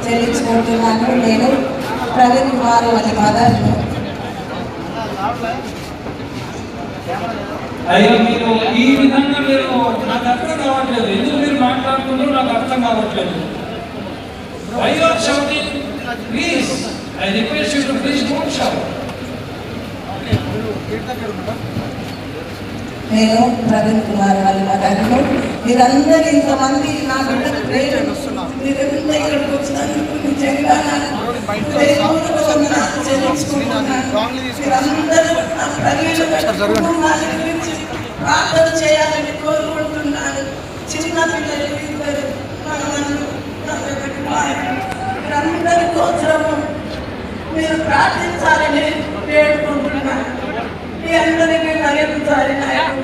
చెల్లించుకుంటున్నాను. నేను ప్రవీణ్ కుమార్ వాళ్ళ మదర్. అయ్యో మీరు ఈ విధంగా మీరు నాకు అర్థం కావట్లేదు. ఎందుకు మీరు మాట్లాడుతున్నారు నాకు అర్థం కావట్లేదు. Why you are shouting? Please, I request you to please don't shout. నేను ప్రవీణ్ కుమార్ వాళ్ళ మదర్ను. మీరందరూ ఇంతమంది నా బిడ్డకు మీరెంత ఇక్కడికి వచ్చినందుకు నిజంగా మీరందరూ నా ప్రవీణ్ గురించి ప్రార్థన చేయాలని కోరుకుంటున్నాను. చిన్న పిల్లలు ఇద్దరు మీరందరి కోసము మీరు ప్రార్థించాలని వేడుకుంటున్నాను. మీ అందరికీ మరొకసారి నా యొక్క